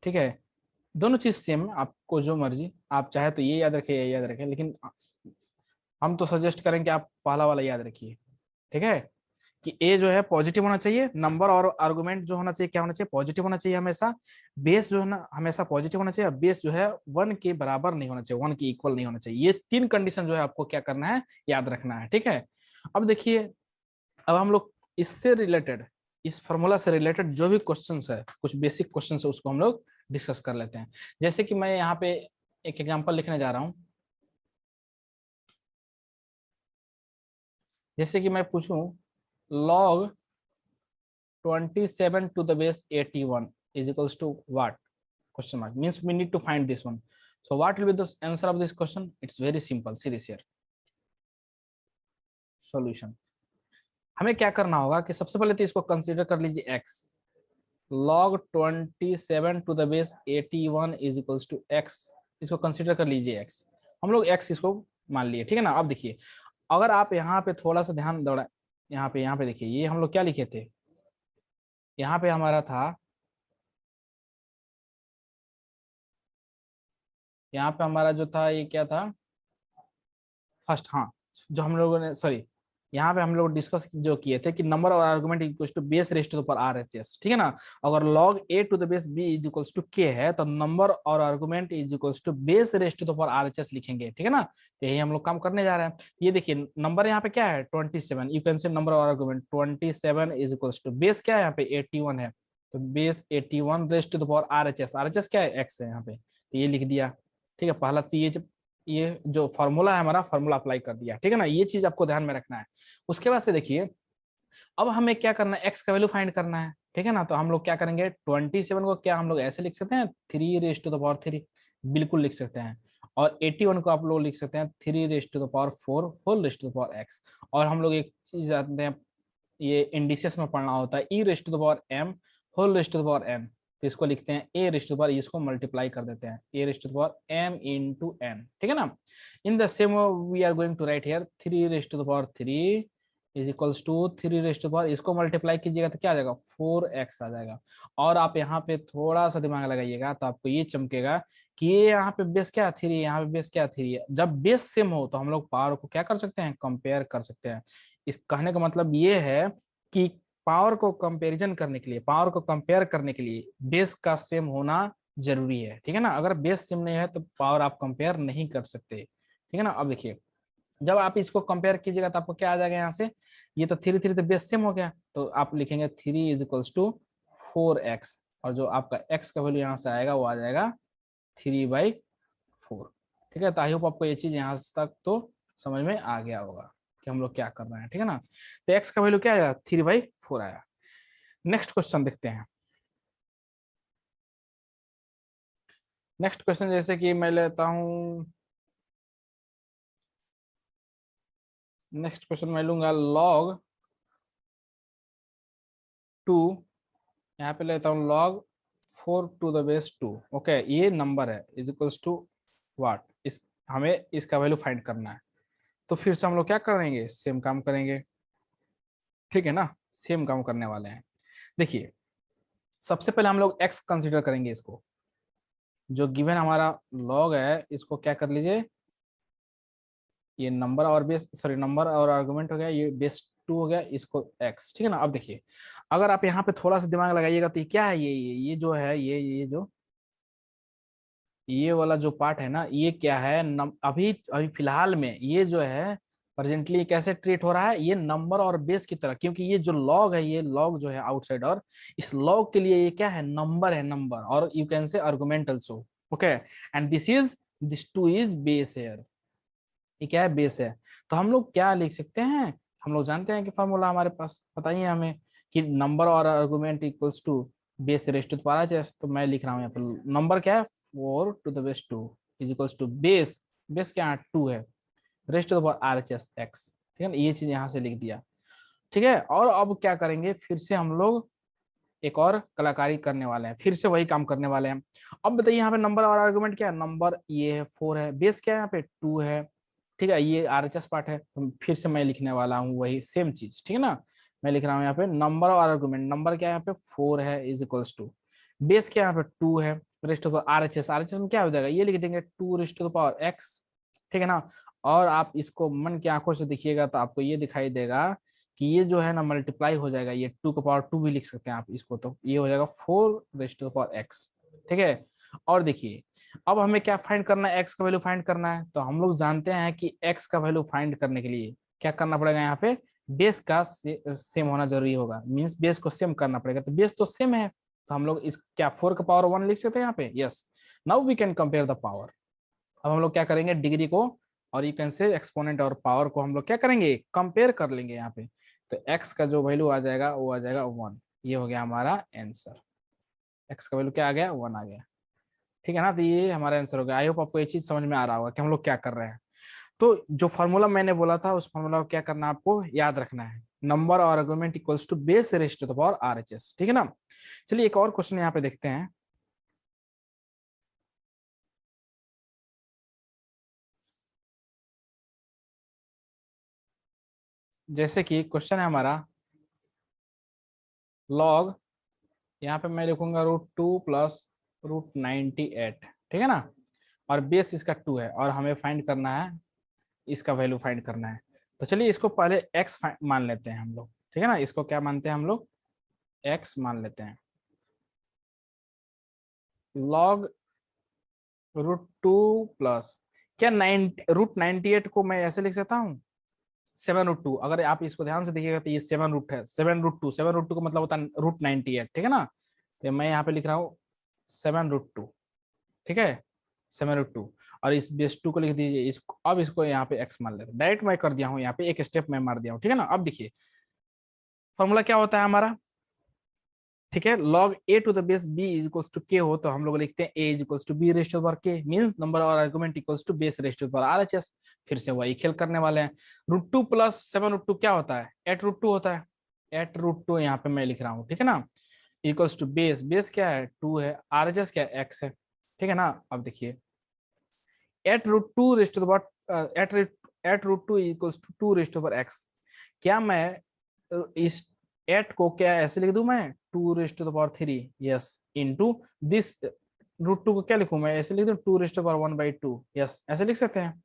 ठीक है, दोनों चीज सेम है, आपको जो मर्जी, आप चाहे तो ये याद रखें, ये याद रखें, लेकिन हम तो सजेस्ट करेंगे कि आप पहला वाला याद रखिए। ठीक है, कि ए जो है पॉजिटिव होना चाहिए, नंबर और आर्गुमेंट जो होना चाहिए क्या होना चाहिए, पॉजिटिव होना चाहिए हमेशा। बेस जो है ना हमेशा पॉजिटिव होना चाहिए, बेस जो है 1 के बराबर नहीं होना चाहिए, 1 के इक्वल नहीं होना चाहिए। ये 3 कंडीशन जो है आपको क्या करना है, याद रखना है। ठीक है, अब देखिए, अब हम लोग इससे रिलेटेड, इस फॉर्मूला से रिलेटेड जो भी क्वेश्चंस है, कुछ बेसिक क्वेश्चंस है, उसको हम लोग डिस्कस कर लेते हैं। जैसे कि मैं यहाँ पे एक एग्जांपल लिखने जा रहा हूँ। जैसे कि मैं पूछूं log 27 to the base 81 is equals to what, question mark, means we need to find this one. So what will be the answer of this question? It's very simple, see this here, solution। हमें क्या करना होगा कि सबसे पहले तो इसको consider कर लीजिए x, log 27 to the base 81 is equals to x, इसको कंसीडर कर लीजिए x, हम लोग x इसको मान लिए। ठीक है ना, अब देखिए, अगर आप यहाँ पे थोड़ा सा ध्यान दौड़ा, यहाँ पे देखिए, ये हम लोग क्या लिखे थे, यहाँ पे हमारा था, यहाँ पे हमारा जो था ये क्या था, फर्स्ट, हाँ, जो हम लोगों ने, सॉरी, यहाँ पे हम लोग डिस्कस जो किए थे कि नंबर और argument equals to base raised to the power R H S. ठीक है ना, अगर log a to the base b is equals to k है तो नंबर और argument is equals to base raised to the power R H S लिखेंगे। ठीक है ना, तो यही हम लोग काम करने जा रहे हैं। ये देखिए, नंबर यहाँ पे क्या है 27, यू कैन से नंबर और argument 27 is equals to base क्या है यहाँ पे 81 है, तो base 81 raised to the power R H S, R H S क्या है x है यहाँ पे, तो ये लिख दिया। ठीक है, पहला तो ये जो फॉर्मूला है हमारा, फॉर्मूला अप्लाई कर दिया। ठीक है ना, ये चीज आपको ध्यान में रखना है। उसके बाद से देखिए, अब हमें क्या करना है, एक्स का वैल्यू फाइंड करना है। ठीक है ना, तो हम लोग क्या करेंगे, 27 को क्या हम लोग ऐसे लिख सकते हैं 3 रेस्ट टू द पावर 3, बिल्कुल लिख सकते हैं। और 81 को आप लोग लिख सकते हैं 3 rest to the power 4 whole rest to the power x. और हम लोग एक चीज जानते हैं, ये इंडिसेस में पढ़ना होता है, e raise to the power m whole rest to the power n, तो इसको लिखते हैं a raise to the power, इसको मल्टीप्लाई कर देते हैं a raise to the power m into n. ठीक है ना, in the same we are going to write here 3 rest to the power 3 is equals to 3 rest to the power, इसको multiply कीजिएगा तो क्या आ जाएगा 4x आ जाएगा। और आप यहाँ पे थोड़ा सा दिमाग लगाइएगा तो आपको ये चमकेगा कि ये यहाँ पे बेस क्या 3 है, यहाँ पे बेस क्या 3 है। जब बेस सेम हो तो हम लोग पावर को क्या कर सकते हैं, कंपेयर कर सकते हैं। इस कहने का मतलब ये है कि पावर को कंपैरिजन करने के लिए, पावर को कंपेयर करने के लिए बेस का सेम होना जरूरी है। ठीक है ना, अगर बेस सेम नहीं है तो पावर आप कंपेयर नहीं कर सकते। ठीक है ना, अब देखिए, जब आप इसको कंपेयर कीजिएगा तो आपको क्या आ जाएगा यहाँ से, ये तो 3 3 तो बेस सेम हो गया, तो आप लिखेंगे 3 इज इक्वल्स टू 4x, और जो आपका x का वैल्यू यहाँ से आएगा वो आ जाएगा 3/4। ठीक है, तो आई होप आपको ये चीज यहाँ तक तो समझ में आ गया होगा कि हम लोग क्या कर रहे हैं। ठीक है ना, तो x का वैल्यू क्या आया 3/4 आया। नेक्स्ट क्वेश्चन देखते हैं। नेक्स्ट क्वेश्चन जैसे कि मैं लेता हूं, नेक्स्ट क्वेश्चन मैं लूंगा log 2, यहाँ पे लेता हूँ log 4 to the base 2। Okay, ये नंबर है इज इक्वल्स टू व्हाट, इस हमें इसका वैल्यू फाइंड करना है। तो फिर से हम लोग क्या करेंगे, सेम काम करेंगे। ठीक है ना, सेम काम करने वाले हैं। देखिए, सबसे पहले हम लोग x कंसीडर करेंगे, इसको जो गिवन हमारा log है इसको क्या कर लीजिए, ये number or base, sorry number और आर्गुमेंट हो गया, ये बेस 2 हो गया, इसको x। ठीक है ना, अब देखिए, अगर आप यहाँ पे थोड़ा सा दिमाग लगाइएगा तो ये क्या है, ये जो है, ये जो ये वाला जो पार्ट है ना, ये क्या है, अभी अभी फिलहाल में ये जो है प्रेजेंटली कैसे ट्रीट हो रहा है, ये नंबर और बेस की तरह, क्योंकि ये जो लॉग है, ये लॉग जो है आउटसाइड, और इस लॉग के लिए ये क्या है, नंबर है, number, or you can say argument also. Okay, and this 2 is base here, ये क्या है, बेस है। तो हम लोग क्या लिख सकते हैं, हम लोग जानते हैं कि फॉर्मूला हमारे पास, बताइए हमें, कि नंबर और argument equals to base raised to the power H. तो मैं लिख रहा हूँ यहाँ पर नंबर क्या है 4 to the base 2 is equals to base, base क्या है 2 है, raised to the power R H S x. ठीक है ना, ये चीज यहाँ से लिख दिया। ठीक है, और अब क्या करेंगे, फिर से हम लोग एक और कलाकारी करने वाले हैं, फिर से वही काम करने वाले हैं। अब बताइए यहाँ पे नंबर और आर्गुमेंट क्या है, नंबर ये है 4 है, बेस क्या है यहाँ पे 2 है। ठीक है, ये आरएचएस पार्ट है, तो फिर से मैं लिखने वाला हूँ वही सेम चीज। ठीक है ना, मैं लिख रहा हूँ यहाँ पे नंबर और आर्गुमेंट, नंबर क्या है यहाँ पे 4 है इज इक्वल्स टू, बेस क्या है यहाँ पे 2 है, raised to power RHS, RHS में क्या हो जाएगा, ये लिख देंगे 2 रेस्ट टू पावर x, ठीक है ना। और आप इसको मन की आंखों से देखिएगा तो आपको ये दिखाई देगा कि ये जो है ना मल्टीप्लाई हो जाएगा, ये 2 का पावर 2 भी लिख सकते हैं आप इसको, तो ये हो जाएगा 4 रेस्ट टू पावर x, ठीक है। और देखिए अब हमें क्या फाइंड करना है, x का वैल्यू फाइंड करना है, तो हम लोग जानते हैं कि x का वैल्यू फाइंड करने के लिए क्या करना पड़ेगा, यहाँ पे बेस का सेम होना जरूरी होगा, मींस बेस को सेम करना पड़ेगा, तो बेस तो सेम है, तो हम लोग इस क्या 4 का पावर 1 लिख सकते हैं यहाँ पे, yes. Now we can compare the power. अब हम लोग क्या करेंगे, डिग्री को or you can say exponent or power को हम लोग क्या करेंगे, कंपेयर कर लेंगे यहाँ पे, तो x का जो वैल्यू आ जाएगा वो आ जाएगा 1, ये हो गया हमारा आंसर, x का वैल्यू क्या आ गया, 1 आ गया, ठीक है ना। तो ये हमारा आंसर हो गया। आई होप आपको ये चीज समझ में आ रहा होगा कि हम लोग क्या कर रहे हैं। तो जो फॉर्मूला मैंने बोला था उस फॉर्मूला को क्या करना है, आपको याद रखना है, नंबर और argument equals to base raise to the power RHS, ठीक है ना। चलिए एक और क्वेश्चन यहाँ पे देखते हैं। जैसे कि क्वेश्चन है हमारा लॉग, यहाँ पे मैं लिखूंगा √2 प्लस √98, ठीक है ना, और बेस इसका 2 है और हमें फाइंड करना है, इसका वैल्यू फाइंड करना है। तो चलिए इसको पहले x मान लेते हैं हम लोग, ठीक है ना, इसको क्या मानते हैं हम लोग, x मान लेते हैं। लॉग √2 प्लस क्या √98 को मैं ऐसे लिख सकता हूँ 7√2, अगर आप इसको ध्यान से देखिएगा तो ये 7 रूट है, 7√2 का मतलब होता है √98, ठीक है ना। तो मैं यहाँ पे लिख रहा हूँ 7√2, ठीक है, 7√2, और इस बेस 2 को लिख दीजिए इसको। अब इसको यहाँ पे x मान लेते हैं, डायरेक्ट मैं कर दिया हूँ, यहाँ पे एक स्टेप मैं मार दिया हूँ, ठीक है ना। अब देखिए फॉर्मूला क्या होता है हमारा, ठीक है, log a to the base b equals to k हो तो हम लोग लिखते हैं a equals to b raise to the power k, means number और argument equals to base raise to the power RHS। फिर से वही खेल करने वाले हैं, √2 प्लस 7√2 क्या होता है, 8√2 होता है, 8√2 यहाँ पे मैं लिख रहा हूँ, ठीक है ना, इक्वल्स टू बेस, बेस क्या है 2 है, RHS क्या है x है, ठीक है ना। अब देखिए 8√2 raise to the power 8√2 equals to 2 raise to the power x, क्या मैं इस 8 को क्या ऐसे लिख दूं मैं 2 raise to the power 3, yes, into this √2 को क्या लिखूं मैं ऐसे लिख दूं 2 raise to the power 1/2, yes, ऐसे लिख सकते हैं,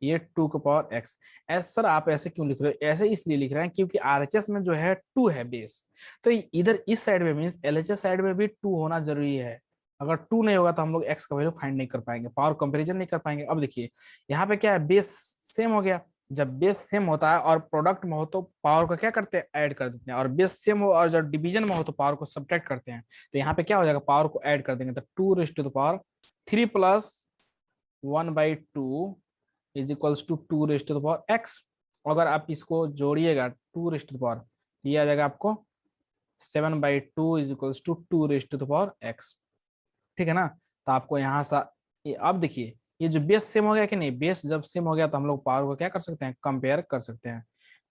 ये 2 का पावर x। ऐसे सर आप ऐसे क्यों लिख रहे हो, ऐसे इसलिए लिख रहे हैं क्योंकि RHS में जो है 2 है बेस, तो इधर इस साइड में मींस LHS साइड में भी 2 होना जरूरी है, अगर 2 नहीं होगा तो हम लोग x का वैल्यू फाइंड नहीं कर पाएंगे, पावर कंपैरिजन नहीं कर पाएंगे। अब देखिए यहाँ पे क्या है, बेस सेम हो गया, जब बेस सेम होता है और प्रोडक्ट में हो तो पावर को क्या करते हैं, ऐड कर देते हैं, और बेस सेम हो और जब डिवीजन में हो तो पावर को सब्ट्रैक्ट करते हैं, तो यहाँ पे क्या हो जाएगा, पावर को ऐड कर देंगे, तो 2 raise to the power 3 plus 1/2 is equals to 2 raise to the power x। अगर आप इसको जोड़िएगा 2 रेज़ टू द पावर, ये आ जाएगा आपको 7/2 is equals to 2 raise to the power x, ठीक है ना। तो आपको यहाँ सा अब देखिए ये जो बेस सेम हो गया कि नहीं, बेस जब सेम हो गया तो हम लोग पावर को क्या कर सकते हैं, कंपेयर कर सकते हैं,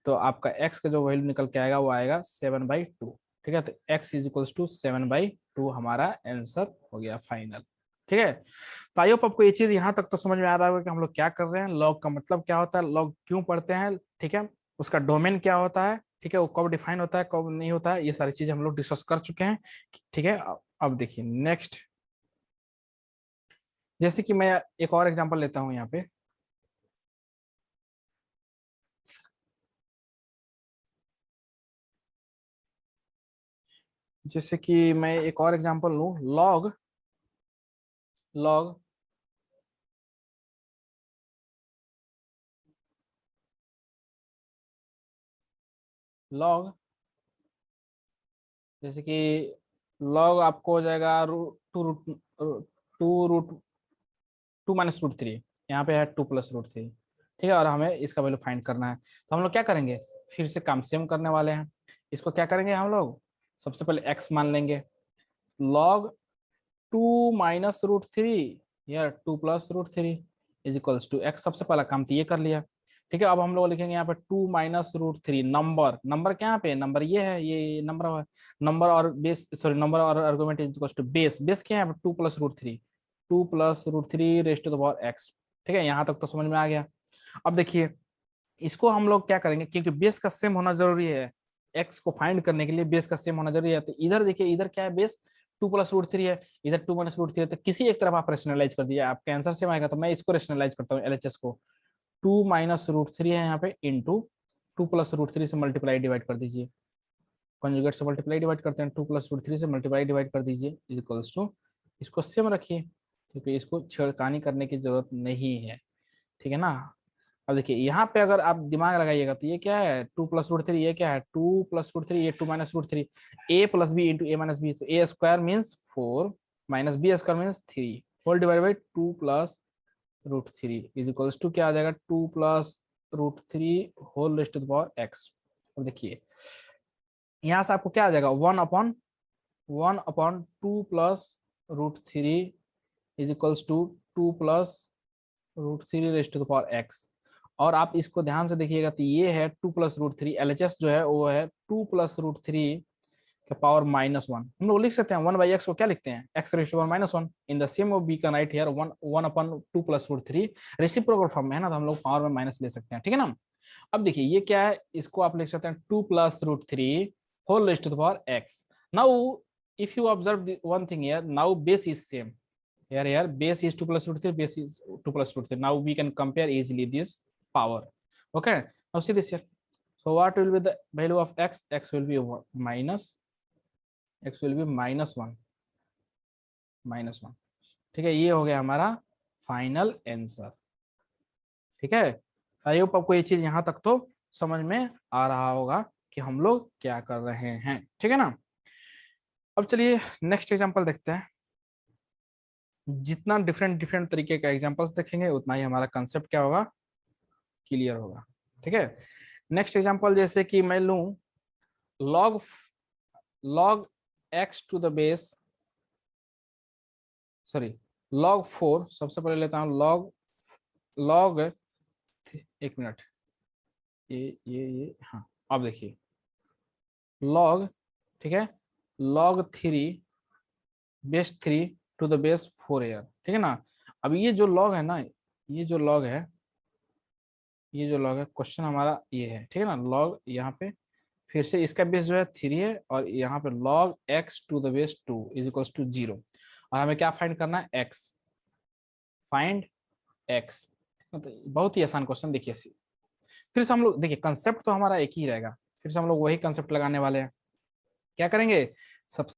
तो आपका x का जो वैल्यू निकल के आएगा वो आएगा 7/2, ठीक है, तो x इज इक्वल्स टू 7/2 हमारा आंसर हो गया फाइनल, ठीक है। तो आई होप आपको ये चीज यहाँ तक तो समझ में आ रहा होगा कि हम लोग क्या कर रहे हैं, लॉग का मतलब क्या होता है, लॉग क्यों पढ़ते हैं, ठीक है, उसका डोमेन क्या होता है, ठीक है, वो कब डिफाइन होता है कब नहीं होता है, ये सारी चीजें हम लोग डिस्कस कर चुके हैं, ठीक है। अब देखिए नेक्स्ट, जैसे कि मैं एक और एग्जांपल लेता हूं यहाँ पे, जैसे कि मैं एक और एग्जांपल लूं, लॉग लॉग लॉग जैसे कि लॉग आपको हो जाएगा रूट 2 - √3, यहाँ पे है 2 + √3, ठीक है, और हमें इसका वैल्यू फाइंड करना है, तो हम लोग क्या करेंगे, फिर से काम सेम करने वाले हैं, इसको क्या करेंगे हम लोग, सबसे पहले x मान लेंगे, लॉग 2 - √3 या 2 + √3 इज इक्वल्स टू x, सबसे पहला काम तो ये कर लिया, ठीक है। अब हम लोग लिखेंगे यहाँ पे 2 - √3, नंबर नंबर क्या यहाँ पे, नंबर ये है, ये नंबर है, number or base sorry number और argument is equals to base, base क्या है यहाँ पे 2 + √3, 2 + √3 raise to the power x, ठीक है, यहाँ तक तो समझ में आ गया। अब देखिए इसको हम लोग क्या करेंगे, क्योंकि बेस का सेम होना जरूरी है, x को फाइंड करने के लिए बेस का सेम होना जरूरी है, तो इधर देखिए इधर क्या है बेस 2 प्लस रूट थ्री है, इधर 2 माइनस रूट थ्री है, तो किसी एक तरफ आप रेशनलाइज कर दीजिए, आपका आंसर सेम आएगा। तो मैं इसको रेशनलाइज करता हूँ एलएचएस को, 2 माइनस रूट थ्री है यहाँ पे इंटू 2 प्लस रूट थ्री से मल्टीप्लाई डिवाइड कर दीजिए, कॉन्जुगेट से मल्टीप्लाई डिवाइड करते हैं, 2 प्लस रूट थ्री से मल्टीप्लाई डिवाइड कर दीजिए इज इक्वल्स टू, इसको सेम रखिए क्योंकि इसको छेड़खानी करने की जरूरत नहीं है, ठीक है ना। अब देखिए यहाँ पे अगर आप दिमाग लगाइएगा तो ये क्या है, 2 प्लस रूट थ्री, ये क्या है 2 प्लस रूट थ्री, ये 2 minus root three, a plus b into a minus b, तो a square means 4 minus b square means 3 whole divide by 2 plus root three is equals to क्या आ जाएगा, 2 plus root three whole rest to the power x. अब देखिए यहाँ से आपको क्या आ जाएगा, 1 upon 2 plus root three is equals to 2 plus root three raised to the power x. और आप इसको ध्यान से देखिएगा तो ये है 2 प्लस रूट थ्री, एलएचएस जो है वो है 2 प्लस रूट थ्री का पावर -1। हम लोग लिख सकते हैं 1 बाई एक्स को क्या लिखते हैं, x raised to power -1। In the same we can write here 1 upon 2 plus root three, reciprocal form में है ना, तो हम लोग पावर में माइनस ले सकते हैं, ठीक है ना। अब देखिए ये क्या है, इसको आप लिख सकते हैं 2 plus root three whole rest to the power x. Now if you observe one thing here, now base is same here base is 2 plus root 3, base is 2 plus root 3. Now we can compare easily this power. Okay, now see this here. So what will be the value of x? X will be minus, x will be -1, -1। ठीक है, ये हो गया हमारा final answer. ठीक है, I hope आपको ये चीज यहाँ तक तो समझ में आ रहा होगा कि हम लोग क्या कर रहे हैं, ठीक है ना। अब चलिए नेक्स्ट एग्जांपल देखते हैं। जितना डिफरेंट डिफरेंट तरीके का एग्जांपल्स देखेंगे उतना ही हमारा कंसेप्ट क्या होगा, क्लियर होगा। ठीक है, नेक्स्ट एग्जांपल जैसे कि मैं लूं log x to the base, sorry log 4, सबसे पहले लेता हूं log एक मिनट, ये हाँ, अब देखिए log, ठीक है, log 3 base 3 to the base 4 here, ठीक है ना। अब ये जो log है ना, ये जो log है, ये जो log है, क्वेश्चन हमारा ये है, ठीक है ना। log यहाँ पे फिर से इसका बेस जो है 3 है और यहाँ पे log x to the base 2 is equal to 0, और हमें क्या फाइंड करना है, x, फाइंड x। तो बहुत ही आसान क्वेश्चन। देखिए फिर से हम लोग देखिए कंसेप्ट तो हमारा एक ही रहेगा, फिर से हम लोग वही कंसेप्ट लगाने वाले हैं। क्या करेंगे, सब